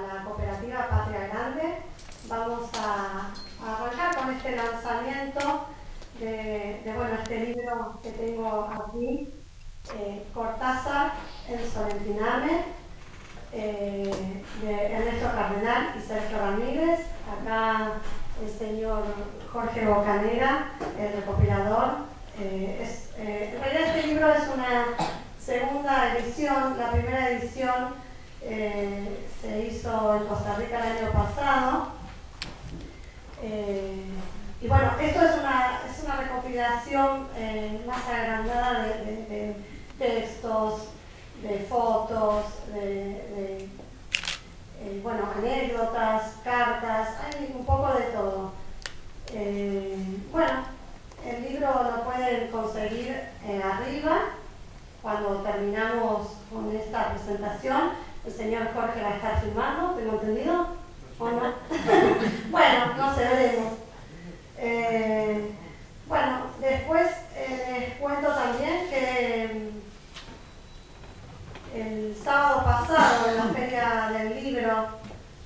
la cooperativa Patria Grande. Vamos a arrancar con este lanzamiento de este libro que tengo aquí, Cortázar, El Solentiname, de Ernesto Cardenal y Sergio Ramírez. Acá el señor Jorge Bocanera, el recopilador. En realidad este libro es una segunda edición. La primera edición se hizo en Costa Rica el año pasado. Y bueno, esto es una recopilación más agrandada de textos, de fotos, de anécdotas, cartas, hay un poco de todo. El libro lo pueden conseguir arriba. Cuando terminamos con esta presentación, el señor Jorge va a estar filmando, ¿tengo entendido? ¿O no? Bueno, no sé, veremos. Después les cuento también que el sábado pasado en la Feria del Libro,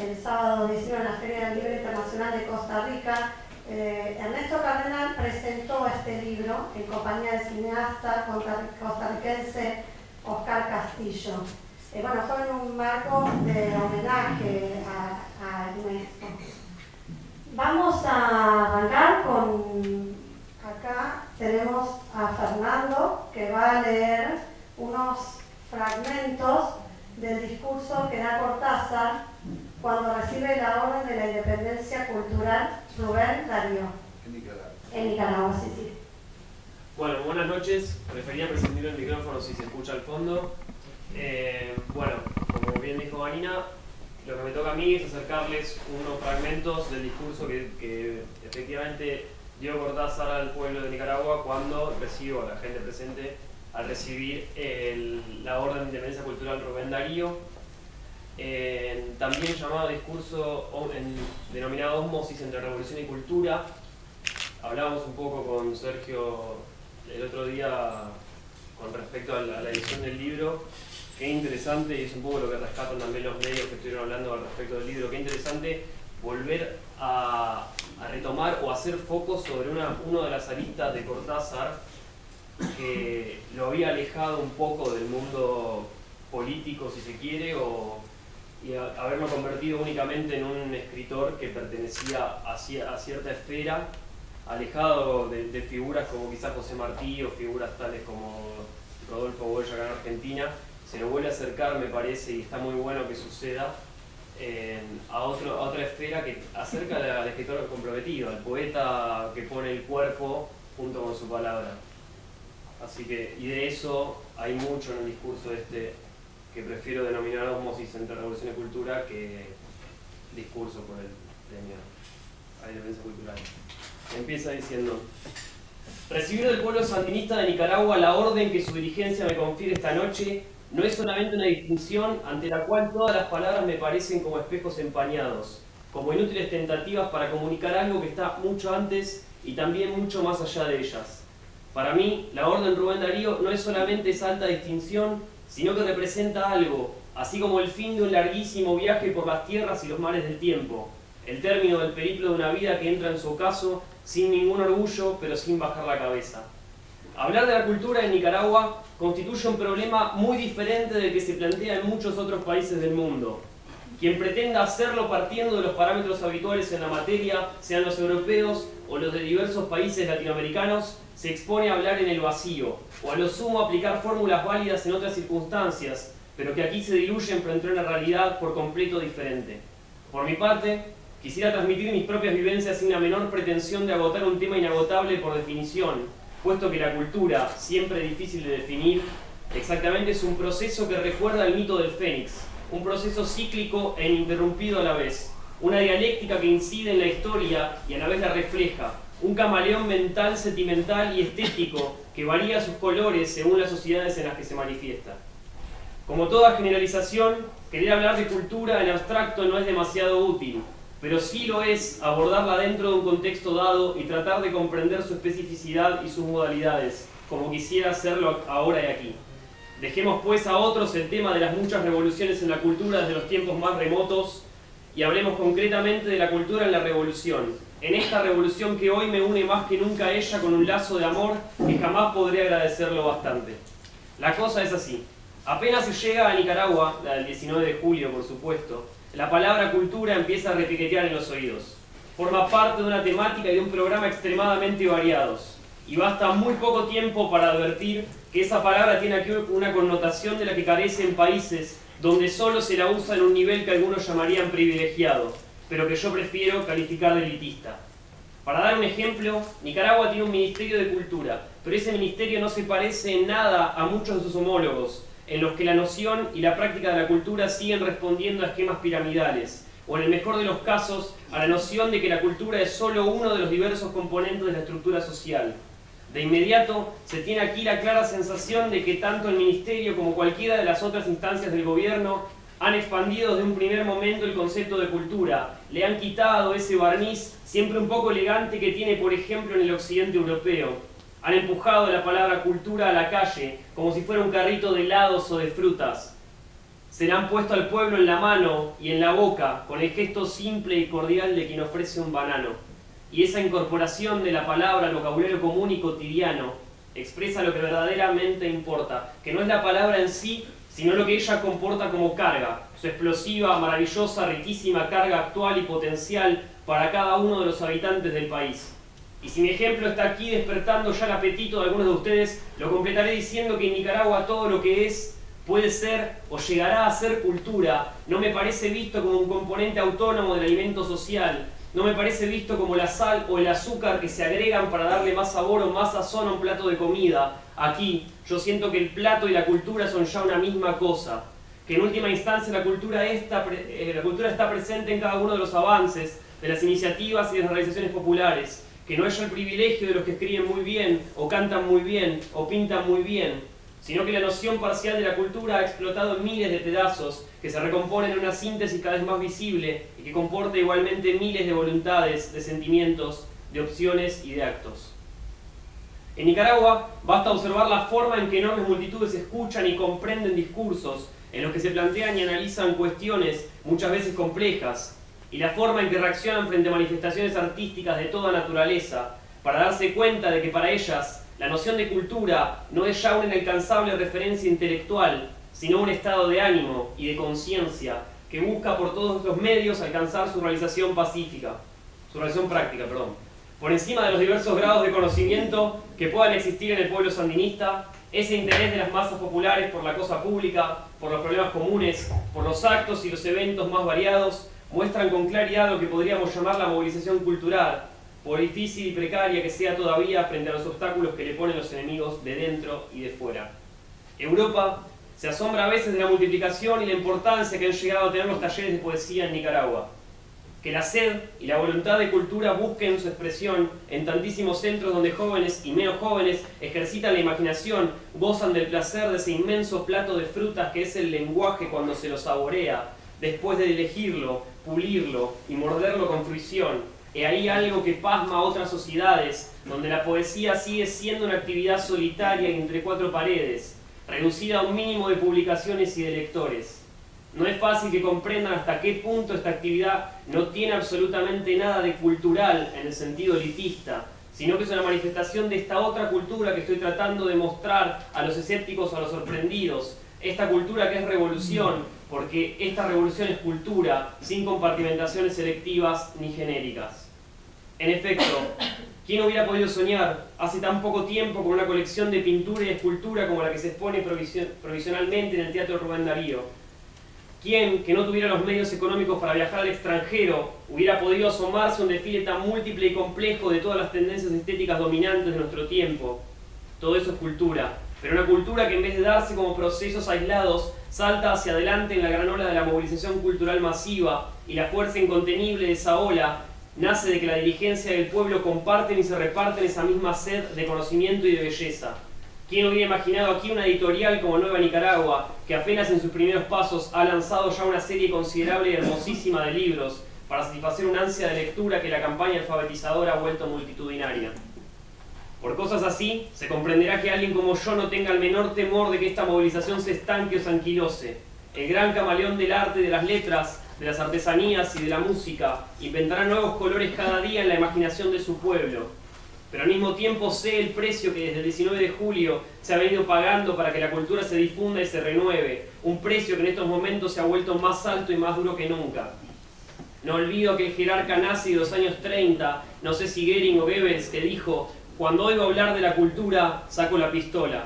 el sábado 19 en la Feria del Libro Internacional de Costa Rica, Ernesto Cardenal presentó este libro en compañía del cineasta costarricense Oscar Castillo. Fue en un marco de homenaje a Ernesto. Vamos a arrancar con, acá tenemos a Fernando, que va a leer unos fragmentos del discurso que da Cortázar cuando recibe la Orden de la Independencia Cultural Rubén Darío. En Nicaragua, sí. Bueno, buenas noches. Prefería presentar el micrófono si se escucha al fondo. Como bien dijo Vanina, lo que me toca a mí es acercarles unos fragmentos del discurso que efectivamente dio Cortázar al pueblo de Nicaragua cuando recibió a la gente presente al recibir la Orden de Independencia Cultural Rubén Darío, también llamado discurso denominado Ósmosis entre Revolución y Cultura. Hablábamos un poco con Sergio el otro día con respecto a la edición del libro. Qué interesante, y es un poco lo que rescatan también los medios que estuvieron hablando al respecto del libro, qué interesante volver a retomar o hacer foco sobre una de las aristas de Cortázar que lo había alejado un poco del mundo político, si se quiere, y haberlo convertido únicamente en un escritor que pertenecía a cierta esfera, alejado de figuras como quizás José Martí o figuras tales como Rodolfo Boya acá en Argentina. Se lo vuelve a acercar, me parece, y está muy bueno que suceda, a otra esfera que acerca al escritor comprometido, al poeta que pone el cuerpo junto con su palabra. Así que, y de eso hay mucho en el discurso que prefiero denominar Ósmosis entre Revolución y Cultura que discurso por el premio a la Independencia Cultural. Empieza diciendo: recibir del pueblo sandinista de Nicaragua la orden que su dirigencia me confiere esta noche no es solamente una distinción ante la cual todas las palabras me parecen como espejos empañados, como inútiles tentativas para comunicar algo que está mucho antes y también mucho más allá de ellas. Para mí, la Orden Rubén Darío no es solamente esa alta distinción, sino que representa algo, así como el fin de un larguísimo viaje por las tierras y los mares del tiempo, el término del periplo de una vida que entra en su ocaso sin ningún orgullo, pero sin bajar la cabeza. Hablar de la cultura en Nicaragua constituye un problema muy diferente del que se plantea en muchos otros países del mundo. Quien pretenda hacerlo partiendo de los parámetros habituales en la materia, sean los europeos o los de diversos países latinoamericanos, se expone a hablar en el vacío, o a lo sumo aplicar fórmulas válidas en otras circunstancias, pero que aquí se diluyen frente a una realidad por completo diferente. Por mi parte, quisiera transmitir mis propias vivencias sin la menor pretensión de agotar un tema inagotable por definición, puesto que la cultura, siempre difícil de definir, exactamente es un proceso que recuerda el mito del Fénix, un proceso cíclico e ininterrumpido a la vez, una dialéctica que incide en la historia y a la vez la refleja, un camaleón mental, sentimental y estético que varía sus colores según las sociedades en las que se manifiesta. Como toda generalización, querer hablar de cultura en abstracto no es demasiado útil, pero sí lo es abordarla dentro de un contexto dado y tratar de comprender su especificidad y sus modalidades, como quisiera hacerlo ahora y aquí. Dejemos pues a otros el tema de las muchas revoluciones en la cultura desde los tiempos más remotos y hablemos concretamente de la cultura en la revolución, en esta revolución que hoy me une más que nunca a ella con un lazo de amor que jamás podré agradecerlo bastante. La cosa es así. Apenas se llega a Nicaragua, la del 19 de julio por supuesto, la palabra cultura empieza a repiquetear en los oídos. Forma parte de una temática y de un programa extremadamente variados. Y basta muy poco tiempo para advertir que esa palabra tiene aquí una connotación de la que carecen países donde solo se la usa en un nivel que algunos llamarían privilegiado, pero que yo prefiero calificar de elitista. Para dar un ejemplo, Nicaragua tiene un Ministerio de Cultura, pero ese ministerio no se parece en nada a muchos de sus homólogos, en los que la noción y la práctica de la cultura siguen respondiendo a esquemas piramidales, o en el mejor de los casos, a la noción de que la cultura es solo uno de los diversos componentes de la estructura social. De inmediato, se tiene aquí la clara sensación de que tanto el Ministerio como cualquiera de las otras instancias del gobierno han expandido desde un primer momento el concepto de cultura, le han quitado ese barniz siempre un poco elegante que tiene, por ejemplo, en el occidente europeo. Han empujado la palabra cultura a la calle, como si fuera un carrito de helados o de frutas. Se la han puesto al pueblo en la mano y en la boca, con el gesto simple y cordial de quien ofrece un banano. Y esa incorporación de la palabra al vocabulario común y cotidiano expresa lo que verdaderamente importa, que no es la palabra en sí, sino lo que ella comporta como carga, su explosiva, maravillosa, riquísima carga actual y potencial para cada uno de los habitantes del país. Y si mi ejemplo está aquí despertando ya el apetito de algunos de ustedes, lo completaré diciendo que en Nicaragua todo lo que es, puede ser o llegará a ser cultura, no me parece visto como un componente autónomo del alimento social, no me parece visto como la sal o el azúcar que se agregan para darle más sabor o más sazón a un plato de comida. Aquí, yo siento que el plato y la cultura son ya una misma cosa. Que en última instancia la cultura está presente en cada uno de los avances, de las iniciativas y de las realizaciones populares. Que no es el privilegio de los que escriben muy bien, o cantan muy bien, o pintan muy bien, sino que la noción parcial de la cultura ha explotado en miles de pedazos que se recomponen en una síntesis cada vez más visible y que comporta igualmente miles de voluntades, de sentimientos, de opciones y de actos. En Nicaragua basta observar la forma en que enormes multitudes escuchan y comprenden discursos en los que se plantean y analizan cuestiones muchas veces complejas, y la forma en que reaccionan frente a manifestaciones artísticas de toda naturaleza, para darse cuenta de que para ellas la noción de cultura no es ya una inalcanzable referencia intelectual, sino un estado de ánimo y de conciencia que busca por todos los medios alcanzar su realización práctica, por encima de los diversos grados de conocimiento que puedan existir en el pueblo sandinista. Ese interés de las masas populares por la cosa pública, por los problemas comunes, por los actos y los eventos más variados, muestran con claridad lo que podríamos llamar la movilización cultural, por difícil y precaria que sea todavía frente a los obstáculos que le ponen los enemigos de dentro y de fuera. Europa se asombra a veces de la multiplicación y la importancia que han llegado a tener los talleres de poesía en Nicaragua. Que la sed y la voluntad de cultura busquen su expresión en tantísimos centros donde jóvenes y menos jóvenes ejercitan la imaginación, gozan del placer de ese inmenso plato de frutas que es el lenguaje cuando se lo saborea, después de elegirlo, pulirlo y morderlo con fruición. Y ahí algo que pasma a otras sociedades, donde la poesía sigue siendo una actividad solitaria y entre cuatro paredes, reducida a un mínimo de publicaciones y de lectores. No es fácil que comprendan hasta qué punto esta actividad no tiene absolutamente nada de cultural en el sentido elitista, sino que es una manifestación de esta otra cultura que estoy tratando de mostrar a los escépticos o a los sorprendidos. Esta cultura que es revolución, porque esta revolución es cultura, sin compartimentaciones selectivas ni genéricas. En efecto, ¿quién hubiera podido soñar hace tan poco tiempo con una colección de pintura y escultura como la que se expone provisionalmente en el Teatro Rubén Darío? ¿Quién, que no tuviera los medios económicos para viajar al extranjero, hubiera podido asomarse a un desfile tan múltiple y complejo de todas las tendencias estéticas dominantes de nuestro tiempo? Todo eso es cultura, pero una cultura que en vez de darse como procesos aislados, salta hacia adelante en la gran ola de la movilización cultural masiva, y la fuerza incontenible de esa ola nace de que la dirigencia del pueblo comparten y se reparten esa misma sed de conocimiento y de belleza. ¿Quién hubiera imaginado aquí una editorial como Nueva Nicaragua, que apenas en sus primeros pasos ha lanzado ya una serie considerable y hermosísima de libros para satisfacer una ansia de lectura que la campaña alfabetizadora ha vuelto multitudinaria? Por cosas así, se comprenderá que alguien como yo no tenga el menor temor de que esta movilización se estanque o se anquilose. El gran camaleón del arte y de las letras, de las artesanías y de la música, inventará nuevos colores cada día en la imaginación de su pueblo. Pero al mismo tiempo sé el precio que desde el 19 de julio se ha venido pagando para que la cultura se difunda y se renueve, un precio que en estos momentos se ha vuelto más alto y más duro que nunca. No olvido aquel jerarca nazi de los años 30, no sé si Goering o Goebbels, que dijo: cuando oigo hablar de la cultura, saco la pistola.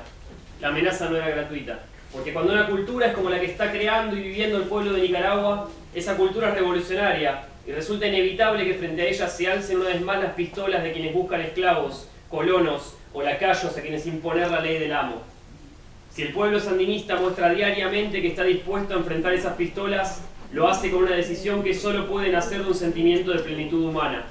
La amenaza no era gratuita, porque cuando una cultura es como la que está creando y viviendo el pueblo de Nicaragua, esa cultura es revolucionaria, y resulta inevitable que frente a ella se alcen una vez más las pistolas de quienes buscan esclavos, colonos o lacayos a quienes imponer la ley del amo. Si el pueblo sandinista muestra diariamente que está dispuesto a enfrentar esas pistolas, lo hace con una decisión que solo puede nacer de un sentimiento de plenitud humana,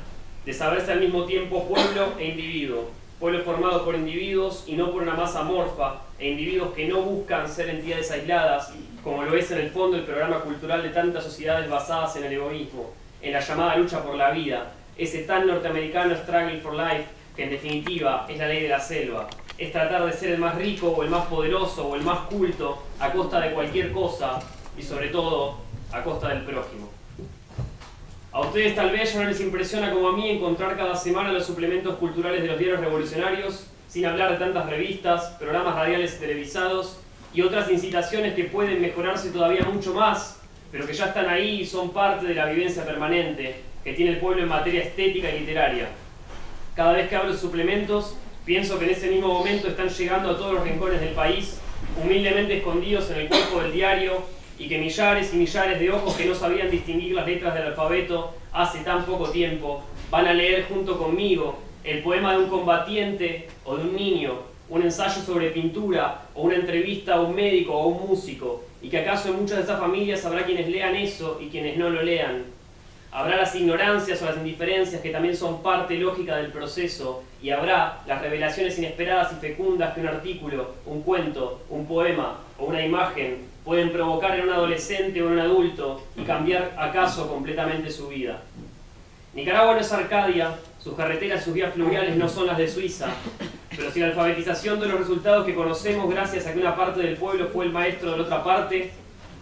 de saberse al mismo tiempo pueblo e individuo, pueblo formado por individuos y no por una masa amorfa, e individuos que no buscan ser entidades aisladas, como lo es en el fondo el programa cultural de tantas sociedades basadas en el egoísmo, en la llamada lucha por la vida, ese tan norteamericano struggle for life, que en definitiva es la ley de la selva. Es tratar de ser el más rico o el más poderoso o el más culto a costa de cualquier cosa y sobre todo a costa del prójimo. A ustedes tal vez ya no les impresiona como a mí encontrar cada semana los suplementos culturales de los diarios revolucionarios, sin hablar de tantas revistas, programas radiales y televisados y otras incitaciones que pueden mejorarse todavía mucho más, pero que ya están ahí y son parte de la vivencia permanente que tiene el pueblo en materia estética y literaria. Cada vez que hablo de suplementos, pienso que en ese mismo momento están llegando a todos los rincones del país, humildemente escondidos en el cuerpo del diario, y que millares y millares de ojos que no sabían distinguir las letras del alfabeto hace tan poco tiempo, van a leer junto conmigo el poema de un combatiente o de un niño, un ensayo sobre pintura o una entrevista a un médico o un músico, y que acaso en muchas de esas familias habrá quienes lean eso y quienes no lo lean. Habrá las ignorancias o las indiferencias que también son parte lógica del proceso, y habrá las revelaciones inesperadas y fecundas que un artículo, un cuento, un poema o una imagen pueden provocar en un adolescente o en un adulto y cambiar acaso completamente su vida. Nicaragua no es Arcadia, sus carreteras y sus vías fluviales no son las de Suiza, pero si la alfabetización de los resultados que conocemos gracias a que una parte del pueblo fue el maestro de la otra parte,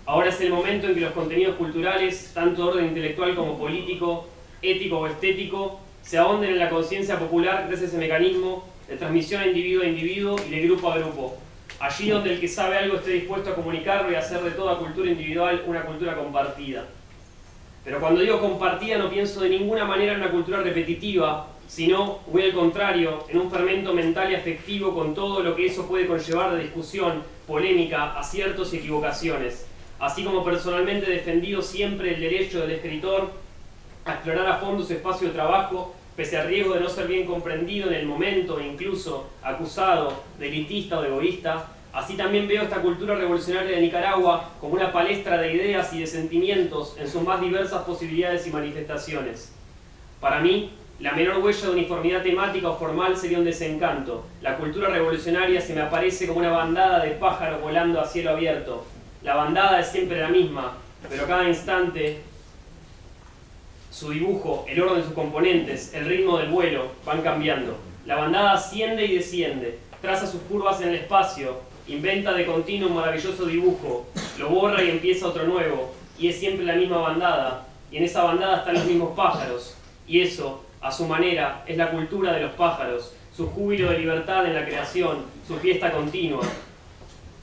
ahora es el momento en que los contenidos culturales, tanto de orden intelectual como político, ético o estético, se ahonden en la conciencia popular gracias a ese mecanismo de transmisión a individuo y de grupo a grupo. Allí donde el que sabe algo esté dispuesto a comunicarlo y hacer de toda cultura individual una cultura compartida. Pero cuando digo compartida no pienso de ninguna manera en una cultura repetitiva, sino, muy al contrario, en un fermento mental y afectivo con todo lo que eso puede conllevar de discusión, polémica, aciertos y equivocaciones. Así como personalmente he defendido siempre el derecho del escritor a explorar a fondo su espacio de trabajo, pese al riesgo de no ser bien comprendido en el momento e incluso acusado de elitista o de egoísta, así también veo esta cultura revolucionaria de Nicaragua como una palestra de ideas y de sentimientos en sus más diversas posibilidades y manifestaciones. Para mí, la menor huella de uniformidad temática o formal sería un desencanto. La cultura revolucionaria se me aparece como una bandada de pájaros volando a cielo abierto. La bandada es siempre la misma, pero cada instante su dibujo, el orden de sus componentes, el ritmo del vuelo van cambiando. La bandada asciende y desciende, traza sus curvas en el espacio, inventa de continuo un maravilloso dibujo, lo borra y empieza otro nuevo, y es siempre la misma bandada, y en esa bandada están los mismos pájaros, y eso, a su manera, es la cultura de los pájaros, su júbilo de libertad en la creación, su fiesta continua.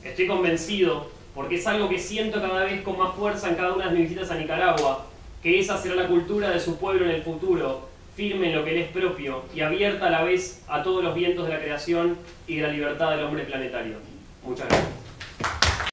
Estoy convencido, porque es algo que siento cada vez con más fuerza en cada una de mis visitas a Nicaragua, que esa será la cultura de su pueblo en el futuro, firme en lo que le es propio y abierta a la vez a todos los vientos de la creación y de la libertad del hombre planetario. Muchas gracias.